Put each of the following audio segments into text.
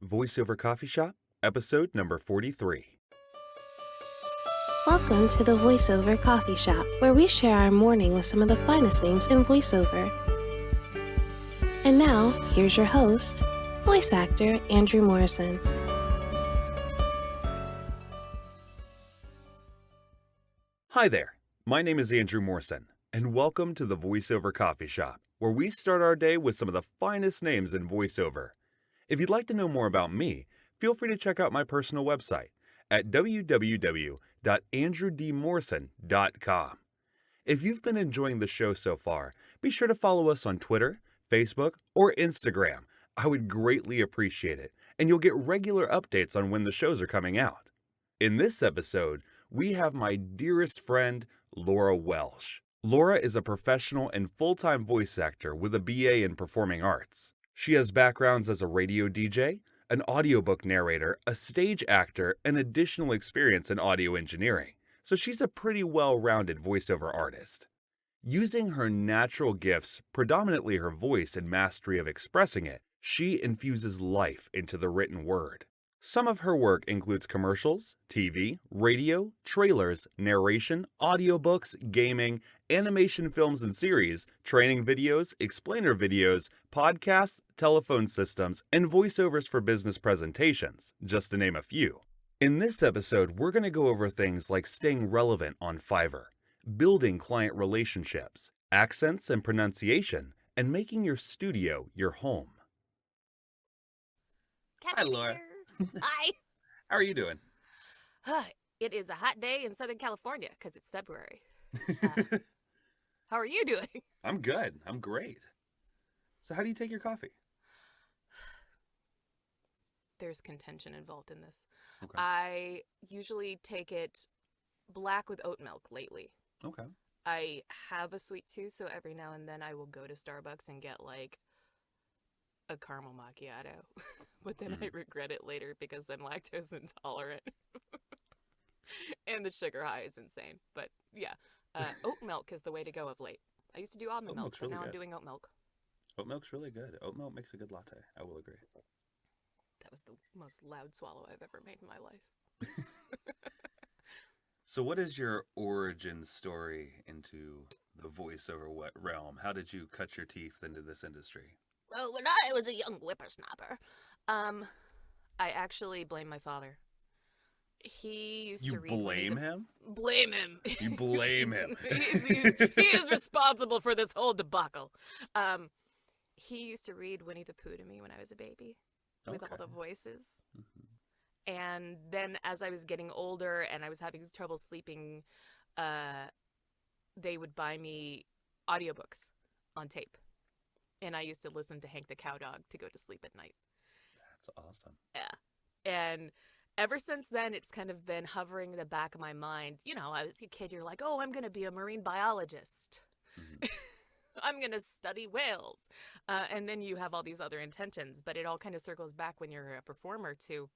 Voiceover Coffee Shop, episode number 43. Welcome to the Voiceover Coffee Shop, where we share our morning with some of the finest names in voiceover. And now, here's your host, voice actor Andrew Morrison. Hi there, my name is Andrew Morrison, and welcome to the Voiceover Coffee Shop, where we start our day with some of the finest names in voiceover. If you'd like to know more about me, feel free to check out my personal website at www.andrewdmorrison.com. If you've been enjoying the show so far, be sure to follow us on Twitter, Facebook, or Instagram. I would greatly appreciate it, and you'll get regular updates on when the shows are coming out. In this episode, we have my dearest friend, Laura Welsh. Laura is a professional and full-time voice actor with a BA in performing arts. She has backgrounds as a radio DJ, an audiobook narrator, a stage actor, and additional experience in audio engineering, so she's a pretty well-rounded voiceover artist. Using her natural gifts, predominantly her voice and mastery of expressing it, she infuses life into the written word. Some of her work includes commercials, TV, radio, trailers, narration, audiobooks, gaming, animation films and series, training videos, explainer videos, podcasts, telephone systems, and voiceovers for business presentations, just to name a few. In this episode, we're going to go over things like staying relevant on Fiverr, building client relationships, accents and pronunciation, and making your studio your home. Hi, Laura. Hi. How are you doing? It is a hot day in Southern California because it's February. How are you doing? I'm good. I'm great. So how do you take your coffee? There's contention involved in this. Okay. I usually take it black with oat milk lately. Okay. I have a sweet tooth, so every now and then I will go to Starbucks and get like a caramel macchiato. But then I regret it later because I'm lactose intolerant. And the sugar high is insane. But yeah, oat milk is the way to go of late. I used to do almond milk, but now I'm doing oat milk. Oat milk's really good. Oat milk makes a good latte. I will agree. That was the most loud swallow I've ever made in my life. So what is your origin story into the voiceover realm? How did you cut your teeth into this industry? Well, when I was a young whippersnapper, I actually blame my father. He used to read... You blame him? Blame him. You blame him. He is responsible for this whole debacle. He used to read Winnie the Pooh to me when I was a baby, with all the voices. Mm-hmm. And then as I was getting older and I was having trouble sleeping, they would buy me audiobooks on tape. And I used to listen to Hank the Cowdog to go to sleep at night. That's awesome. Yeah. And ever since then, it's kind of been hovering in the back of my mind. You know, as a kid, you're like, oh, I'm going to be a marine biologist. Mm-hmm. I'm going to study whales. And then you have all these other intentions. But it all kind of circles back when you're a performer to,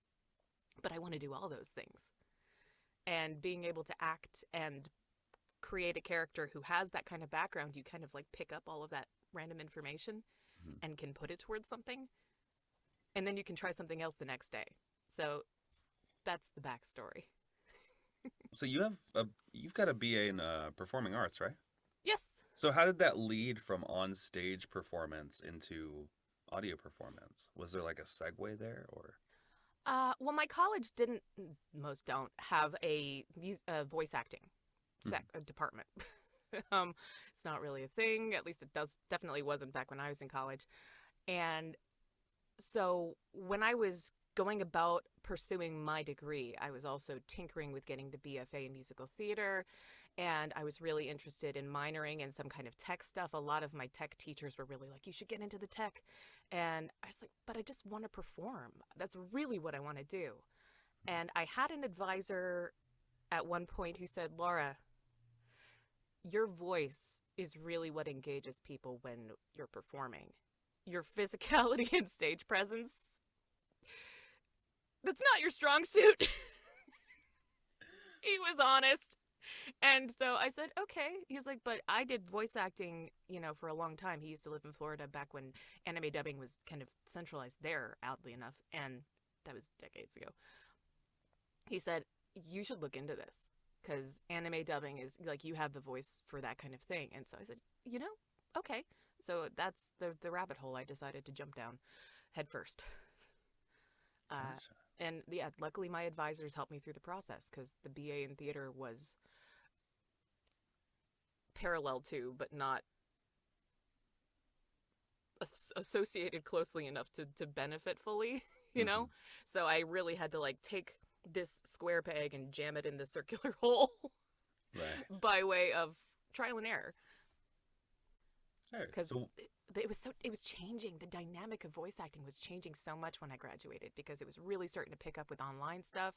but I want to do all those things. And being able to act and create a character who has that kind of background, you kind of like pick up all of that random information and can put it towards something, and then you can try something else the next day. So that's the backstory. So you've got a BA in performing arts, right? Yes. So how did that lead from on-stage performance into audio performance? Was there like a segue there, or? Well, my college didn't, most don't, have a voice acting department. It's not really a thing. At least it definitely wasn't back when I was in college. And so when I was going about pursuing my degree, I was also tinkering with getting the BFA in musical theater. And I was really interested in minoring in some kind of tech stuff. A lot of my tech teachers were really like, you should get into the tech. And I was like, but I just want to perform. That's really what I want to do. And I had an advisor at one point who said, Laura, your voice is really what engages people when you're performing. Your physicality and stage presence, that's not your strong suit. He was honest. And so I said, okay. He's like, but I did voice acting, for a long time. He used to live in Florida back when anime dubbing was kind of centralized there, oddly enough. And that was decades ago. He said, you should look into this because anime dubbing is like you have the voice for that kind of thing. And so I said, okay. So that's the rabbit hole I decided to jump down head first. Gotcha. And yeah, luckily my advisors helped me through the process because the BA in theater was parallel to, but not associated closely enough to benefit fully, Mhm. So I really had to like take this square peg and jam it in the circular hole Right. by way of trial and error. All right. Because So, it was changing. The dynamic of voice acting was changing so much when I graduated because it was really starting to pick up with online stuff.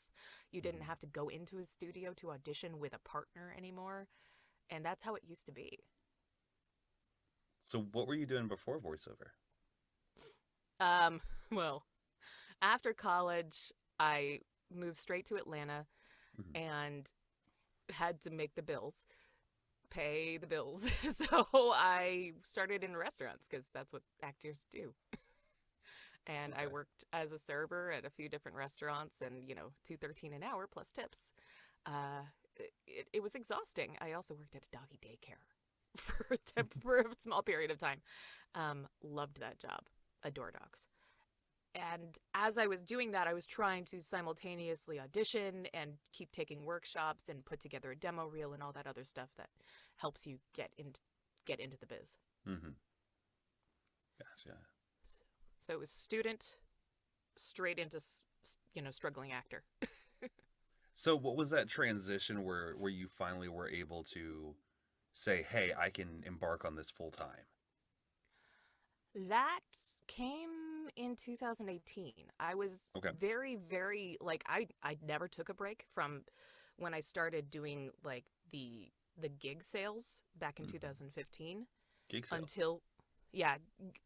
You didn't Mhm. have to go into a studio to audition with a partner anymore, and that's how it used to be. so what were you doing before voiceover? Well, after college, I moved straight to Atlanta Mhm. and had to make the bills, pay the bills. So I started in restaurants because that's what actors do. And I Okay. worked as a server at a few different restaurants and, $2.13 an hour plus tips. It was exhausting. I also worked at a doggy daycare for a small period of time. Loved that job. Adore dogs. And as I was doing that, I was trying to simultaneously audition and keep taking workshops and put together a demo reel and all that other stuff that helps you get into the biz. Mhm. Gotcha. So it was student straight into struggling actor. So what was that transition where you finally were able to say, "Hey, I can embark on this full time"? That came in 2018. I was Okay. very, very like I never took a break from when I started doing like the gig sales back in Mhm. 2015 Gig sales. until yeah,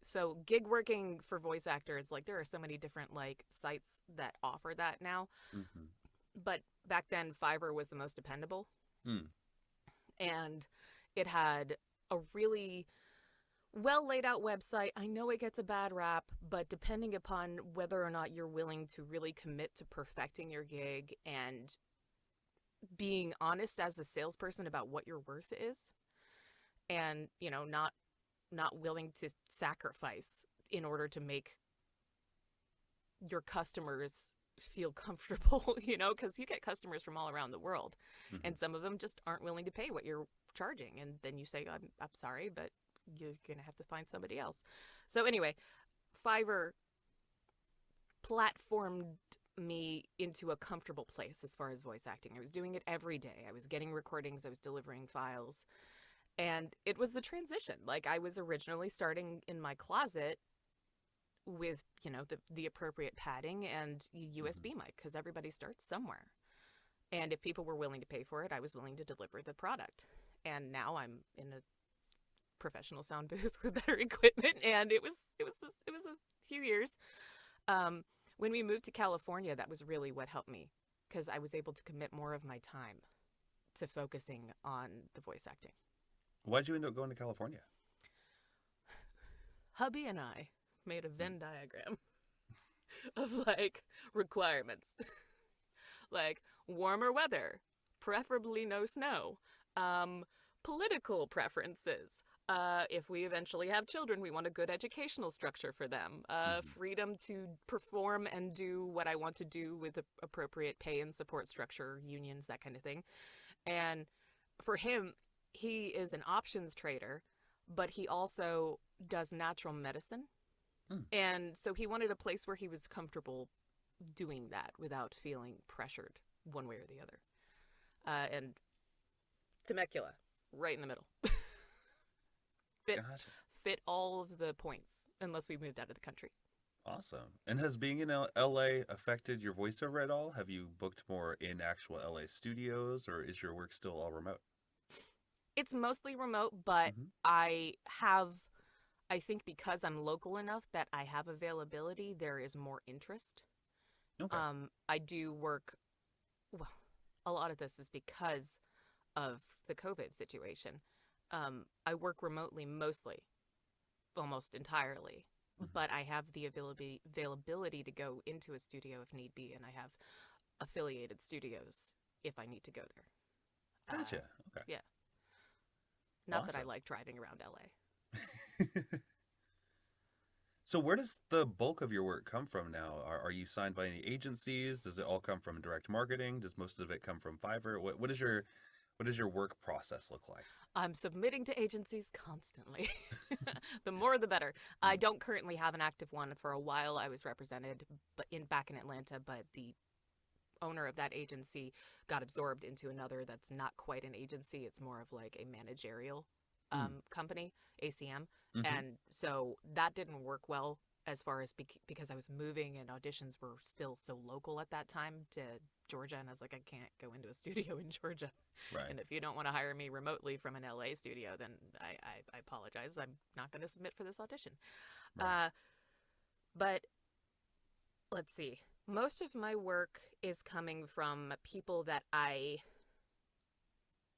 so gig working for voice actors, like there are so many different like sites that offer that now, Mhm. but back then Fiverr was the most dependable Mm. and it had a really well laid out website. I know it gets a bad rap, but depending upon whether or not you're willing to really commit to perfecting your gig and being honest as a salesperson about what your worth is and, not willing to sacrifice in order to make your customers feel comfortable, because you get customers from all around the world Mhm. and some of them just aren't willing to pay what you're charging. And then you say, I'm sorry, but you're going to have to find somebody else. So anyway, Fiverr platformed me into a comfortable place as far as voice acting. I was doing it every day. I was getting recordings, I was delivering files, and it was a transition. Like I was originally starting in my closet with, the appropriate padding and Mhm. USB mic because everybody starts somewhere. And if people were willing to pay for it, I was willing to deliver the product. And now I'm in a professional sound booth with better equipment, and it was a few years. Um, when we moved to California, that was really what helped me because I was able to commit more of my time to focusing on the voice acting. Why'd you end up going to California? Hubby and I made a Mm. Venn diagram of like requirements, like warmer weather, preferably no snow, um, political preferences. If we eventually have children, we want a good educational structure for them. Mhm. Freedom to perform and do what I want to do with appropriate pay and support structure, unions, that kind of thing. And for him, he is an options trader, but he also does natural medicine. Mm. And so he wanted a place where he was comfortable doing that without feeling pressured one way or the other. And Temecula, right in the middle. fit Gotcha. fit all of the points unless we moved out of the country. Awesome. And has being in LA affected your voiceover at all? Have you booked more in actual LA studios, or is your work still all remote? It's mostly remote, but Mhm. I think because I'm local enough that I have availability, there is more interest. Okay. I do work, well, a lot of this is because of the COVID situation. I work remotely mostly, almost entirely, but I have the availability to go into a studio if need be, and I have affiliated studios if I need to go there. Gotcha. Okay. Yeah. Not that I Awesome. like driving around LA. So where does the bulk of your work come from now? Are you signed by any agencies? Does it all come from direct marketing? Does most of it come from Fiverr? What does your work process look like? I'm submitting to agencies constantly. The more the better. I don't currently have an active one. For a while I was represented back in Atlanta, but the owner of that agency got absorbed into another that's not quite an agency. It's more of like a managerial company, ACM. Mm-hmm. And so that didn't work well as far as because I was moving and auditions were still so local at that time to Georgia. And I was like, I can't go into a studio in Georgia. Right. And if you don't want to hire me remotely from an LA studio, then I apologize. I'm not going to submit for this audition. Right. But let's see. Most of my work is coming from people that I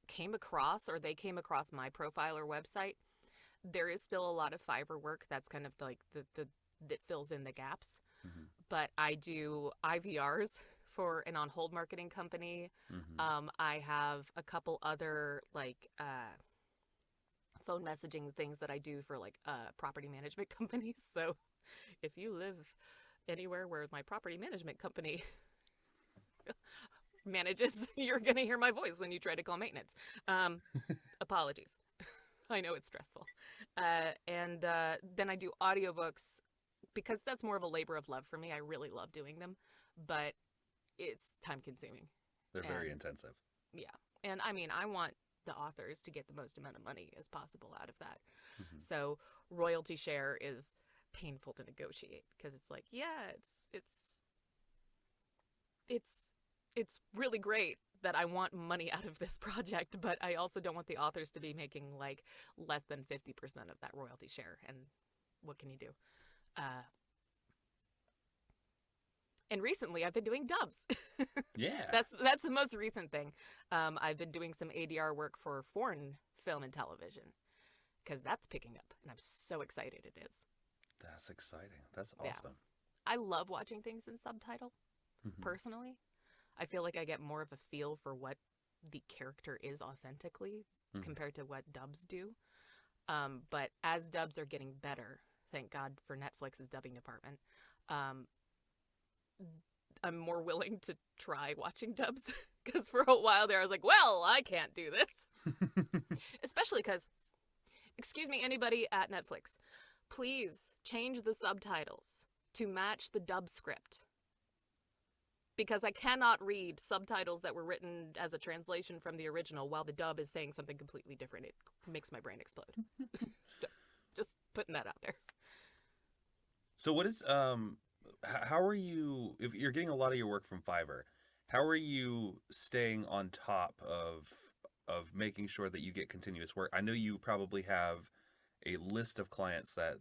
came across, or they came across my profile or website. There is still a lot of Fiverr work that's kind of like that fills in the gaps. Mm-hmm. But I do IVRs for an on-hold marketing company. Mm-hmm. I have a couple other like phone messaging things that I do for like property management companies. So if you live anywhere where my property management company manages, you're going to hear my voice when you try to call maintenance. Apologies. I know it's stressful. And then I do audiobooks because that's more of a labor of love for me. I really love doing them, but it's time consuming. They're very intensive. Yeah. And I mean, I want the authors to get the most amount of money as possible out of that. Mm-hmm. So royalty share is painful to negotiate because it's like, yeah, it's really great that I want money out of this project, but I also don't want the authors to be making like less than 50% of that royalty share. And what can you do? And recently I've been doing dubs. Yeah. That's the most recent thing. I've been doing some ADR work for foreign film and television because that's picking up and I'm so excited it is. That's exciting. That's Yeah. awesome. I love watching things in subtitle, Mm-hmm. personally. I feel like I get more of a feel for what the character is authentically compared to what dubs do. But as dubs are getting better, thank God for Netflix's dubbing department, I'm more willing to try watching dubs because for a while there I was like, well, I can't do this. Especially because, excuse me, anybody at Netflix, please change the subtitles to match the dub script. Because I cannot read subtitles that were written as a translation from the original while the dub is saying something completely different. It makes my brain explode. So, just putting that out there. So what is how are you, if you're getting a lot of your work from Fiverr, how are you staying on top of making sure that you get continuous work? I know you probably have a list of clients that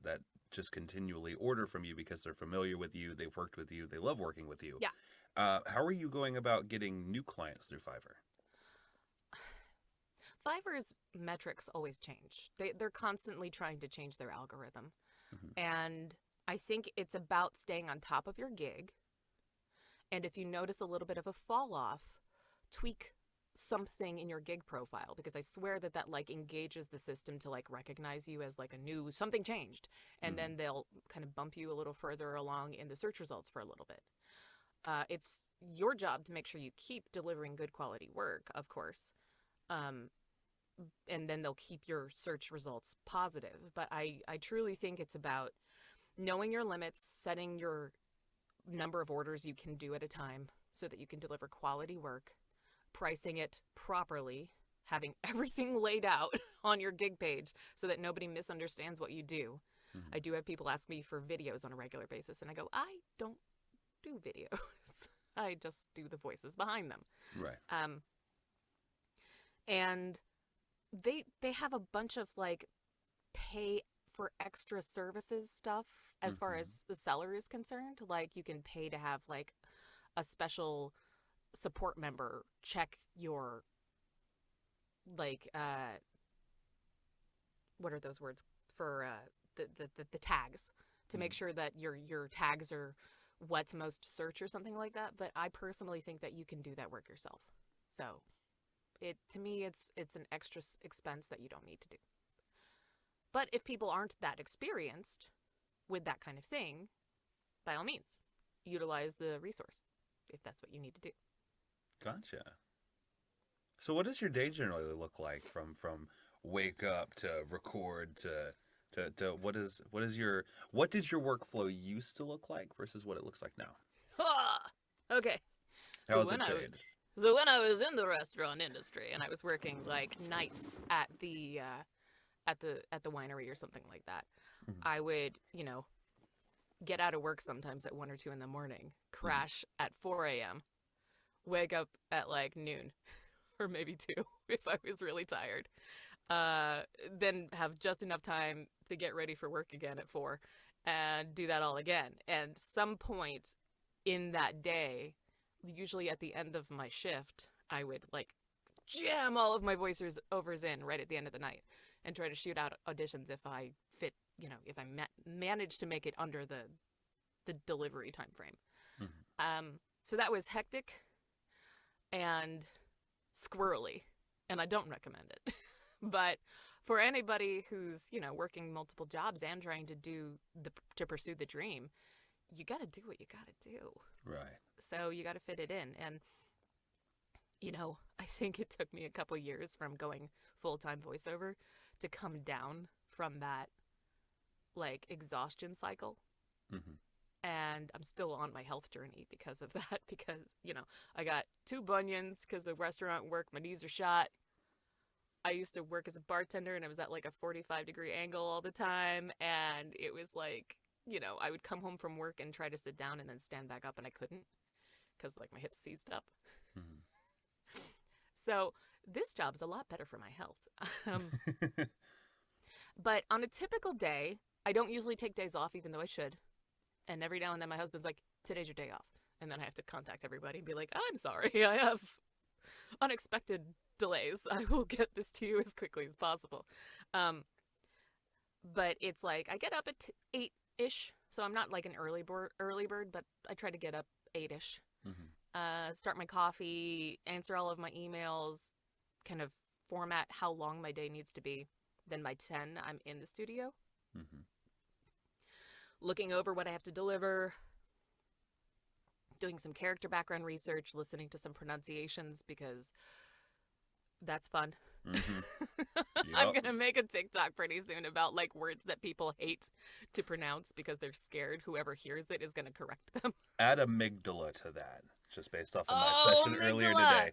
just continually order from you because they're familiar with you, they've worked with you, they love working with you. Yeah. How are you going about getting new clients through Fiverr? Fiverr's metrics always change. They're constantly trying to change their algorithm. Mm-hmm. And I think it's about staying on top of your gig. And if you notice a little bit of a fall off, tweak something in your gig profile, because I swear that like engages the system to like recognize you as like a new, something changed. And then they'll kind of bump you a little further along in the search results for a little bit. It's your job to make sure you keep delivering good quality work, of course. And then they'll keep your search results positive. But I truly think it's about knowing your limits, setting your number of orders you can do at a time so that you can deliver quality work, pricing it properly, having everything laid out on your gig page so that nobody misunderstands what you do. Mm-hmm. I do have people ask me for videos on a regular basis, and I go, I don't do videos. I just do the voices behind them. Right. And they have a bunch of like pay for extra services stuff as far as the seller is concerned. Like you can pay to have like a special support member check your like what are those words for the tags to make sure that your tags are what's most search or something like that. But I personally think that you can do that work yourself. So to me, it's an extra expense that you don't need to do. But if people aren't that experienced with that kind of thing, by all means, utilize the resource if that's what you need to do. Gotcha. So what does your day generally look like from wake up to record to what did your workflow used to look like versus what it looks like now? Okay. How has it changed? So when I was in the restaurant industry and I was working like nights at the winery or something like that, I would, get out of work sometimes at 1 or 2 in the morning, crash at 4 a.m., wake up at like noon or maybe 2 if I was really tired, then have just enough time to get ready for work again at 4 and do that all again. And some point in that day, usually at the end of my shift, I would like jam all of my voiceovers in right at the end of the night and try to shoot out auditions if I fit, if I managed to make it under the delivery time frame. So that was hectic and squirrely, and I don't recommend it. But for anybody who's, working multiple jobs and trying to pursue the dream, you got to do what you got to do. Right. So you got to fit it in. And, I think it took me a couple years from going full-time voiceover to come down from that, like, exhaustion cycle. And I'm still on my health journey because of that, because, I got 2 bunions because of restaurant work. My knees are shot. I used to work as a bartender, and I was at like a 45-degree angle all the time. And it was like, I would come home from work and try to sit down and then stand back up, and I couldn't because like my hips seized up. So this job's a lot better for my health. But on a typical day, I don't usually take days off, even though I should. And every now and then my husband's like, today's your day off. And then I have to contact everybody and be like, I'm sorry, I have unexpected delays. I will get this to you as quickly as possible. But it's like I get up at 8-ish. So I'm not like an early bird, but I try to get up 8-ish. Start my coffee, answer all of my emails, kind of format how long my day needs to be. Then by 10, I'm in the studio. Looking over what I have to deliver, doing some character background research, listening to some pronunciations because that's fun. I'm going to make a TikTok pretty soon about like words that people hate to pronounce because they're scared whoever hears it is going to correct them. Add amygdala to that, just based off of my session earlier today.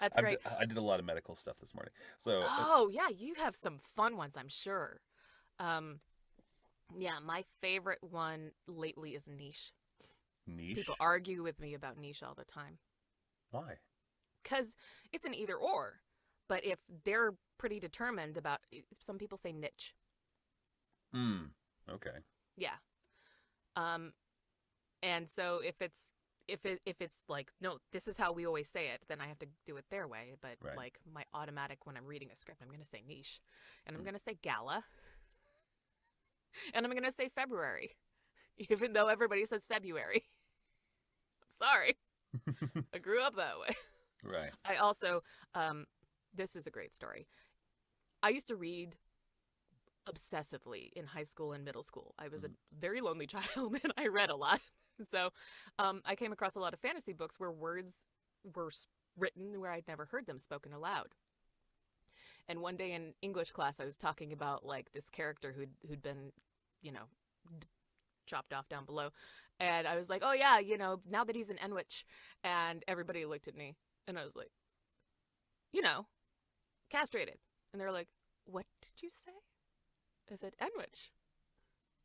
That's great. I did a lot of medical stuff this morning. So. Oh, yeah, you have some fun ones, I'm sure. Yeah, my favorite one lately is niche. Niche? People argue with me about niche all the time. Why? Because it's an either or. But if they're pretty determined about, some people say niche. Okay. Yeah. And so if it's like, no, this is how we always say it, then I have to do it their way. But like my automatic, when I'm reading a script, I'm going to say niche. And I'm going to say gala. And I'm going to say February. Even though everybody says February. I'm sorry. I grew up that way. Right. I also, this is a great story. I used to read obsessively in high school and middle school. I was a very lonely child and I read a lot. So I came across a lot of fantasy books where words were written where I'd never heard them spoken aloud. And one day in English class, I was talking about like this character who'd been, chopped off down below. And I was like, oh yeah, now that he's an Enwich. And everybody looked at me and I was like, castrated. And they were like, what did you say? I said, Enwich.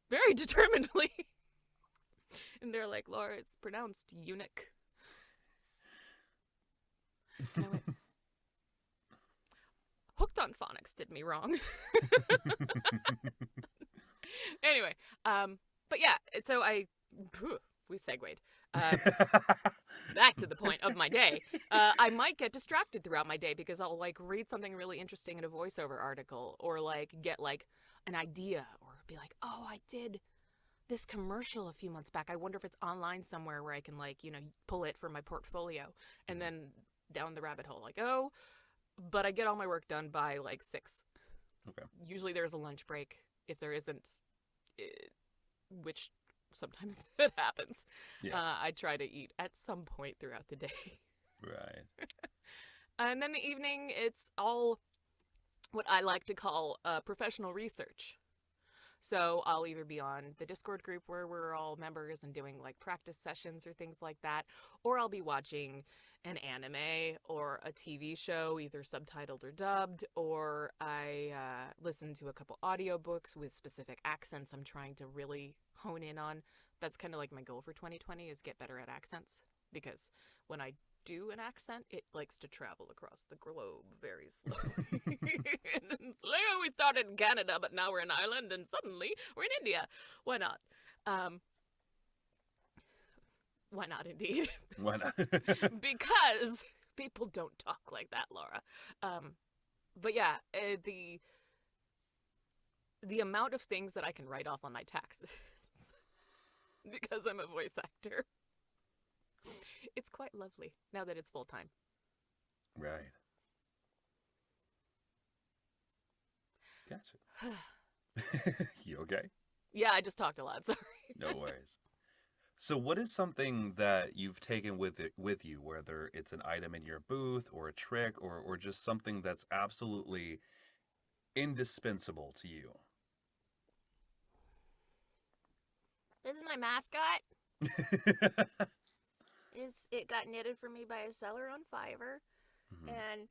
Very determinedly. And they're like, Laura, it's pronounced eunuch. And I went, Hooked on Phonics did me wrong. Anyway, but yeah, so we we segued. Back to the point of my day. I might get distracted throughout my day because I'll like read something really interesting in a voiceover article, or like get like an idea, or be like, oh, I did this commercial a few months back. I wonder if it's online somewhere where I can like, pull it for my portfolio, and then down the rabbit hole, like, oh, but I get all my work done by like 6. Okay. Usually there's a lunch break. If there isn't, which sometimes it happens, I try to eat at some point throughout the day. Right. And then the evening, it's all what I like to call professional research. So I'll either be on the Discord group where we're all members and doing like practice sessions or things like that, or I'll be watching an anime or a TV show, either subtitled or dubbed, or I listen to a couple audiobooks with specific accents I'm trying to really hone in on. That's kind of like my goal for 2020, is get better at accents, because when I do an accent, it likes to travel across the globe very slowly. And it's like, oh, we started in Canada, but now we're in Ireland, and suddenly we're in India. Why not? Why not, indeed? Why not? Because people don't talk like that, Laura. But yeah, the amount of things that I can write off on my taxes because I'm a voice actor, it's quite lovely now that it's full time. Right. Gotcha. You okay? Yeah, I just talked a lot. Sorry. No worries. So what is something that you've taken with you, whether it's an item in your booth or a trick or just something that's absolutely indispensable to you? This is my mascot. It got knitted for me by a seller on Fiverr, and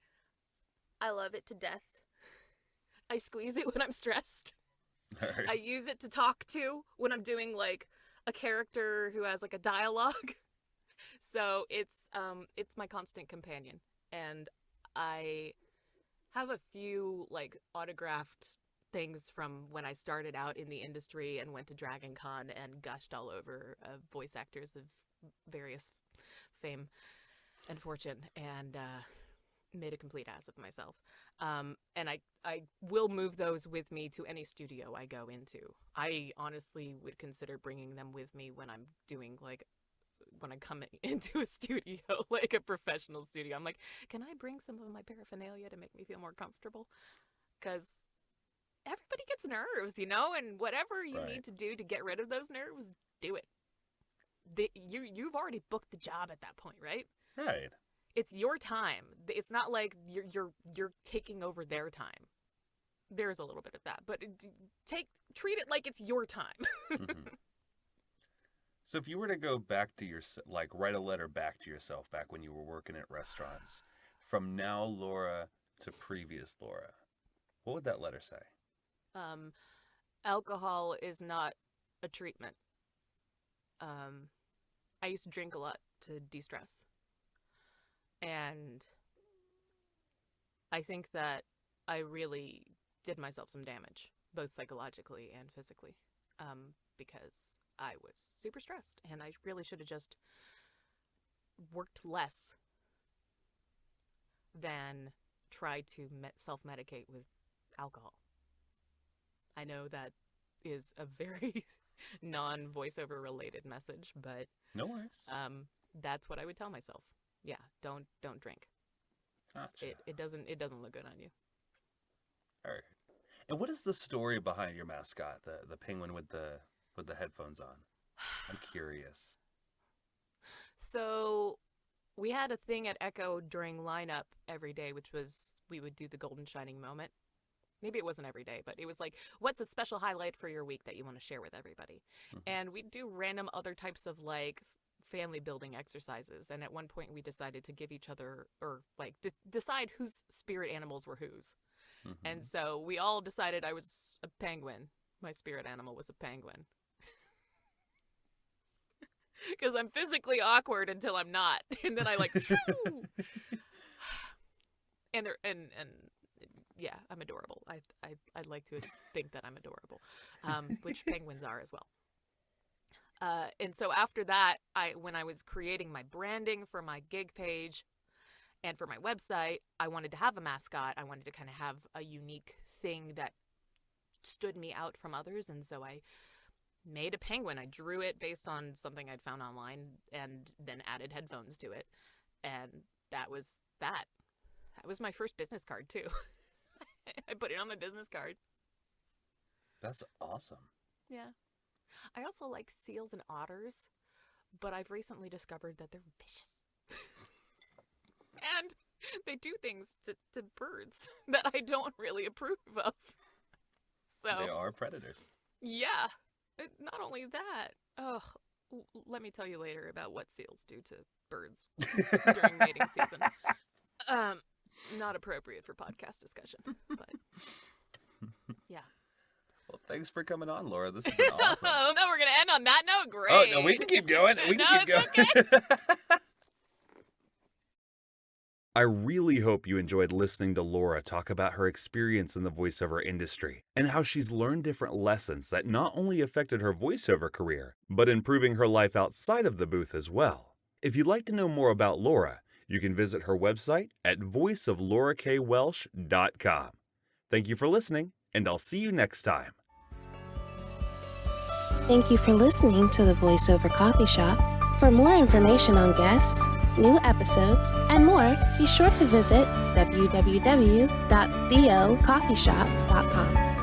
I love it to death. I squeeze it when I'm stressed. All right. I use it to talk to when I'm doing like a character who has like a dialogue. So it's my constant companion, and I have a few like autographed things from when I started out in the industry and went to Dragon Con and gushed all over voice actors of various fame and fortune, and made a complete ass of myself. And I will move those with me to any studio I go into. I honestly would consider bringing them with me when I'm doing like, when I come into a studio, like a professional studio. I'm like, can I bring some of my paraphernalia to make me feel more comfortable? Because everybody gets nerves, and whatever you need to do to get rid of those nerves, do it. You've already booked the job at that point, right? Right. It's your time. It's not like you're taking over their time. There's a little bit of that, but treat it like it's your time. So if you were to go back to write a letter back to yourself back when you were working at restaurants, from now Laura to previous Laura, what would that letter say? Alcohol is not a treatment. I used to drink a lot to de-stress. And I think that I really did myself some damage, both psychologically and physically, because I was super stressed, and I really should have just worked less than try to self-medicate with alcohol. I know that is a very non-voiceover related message, but no worries. That's what I would tell myself. Yeah, don't drink. Gotcha. It doesn't look good on you. All right. And what is the story behind your mascot, the penguin with the headphones on? I'm curious. So we had a thing at Echo during lineup every day, which was we would do the golden shining moment. Maybe it wasn't every day, but it was like, what's a special highlight for your week that you want to share with everybody? And we'd do random other types of like family building exercises. And at one point we decided to give each other, or like decide whose spirit animals were whose. And so we all decided I was a penguin. My spirit animal was a penguin. Because I'm physically awkward until I'm not. And then I like, shoo! And yeah, I'm adorable. I'd like to think that I'm adorable, which penguins are as well. And so after that, when I was creating my branding for my gig page and for my website, I wanted to have a mascot. I wanted to kind of have a unique thing that stood me out from others. And so I made a penguin. I drew it based on something I'd found online and then added headphones to it. And that was that. That was my first business card, too. I put it on my business card. That's awesome. Yeah. I also like seals and otters, but I've recently discovered that they're vicious. And they do things to birds that I don't really approve of. So They are predators. yeah. Not only that. Oh, let me tell you later about what seals do to birds during mating season. Not appropriate for podcast discussion, but yeah. Well, thanks for coming on, Laura. This has been awesome. Oh, no, we're going to end on that note? Great. Oh, no, we can keep going. We can keep going. Okay. I really hope you enjoyed listening to Laura talk about her experience in the voiceover industry and how she's learned different lessons that not only affected her voiceover career, but improving her life outside of the booth as well. If you'd like to know more about Laura, you can visit her website at voiceoflaurakwelsh.com. Thank you for listening, and I'll see you next time. Thank you for listening to the Voiceover Coffee Shop. For more information on guests, new episodes, and more, be sure to visit www.vocoffeeshop.com.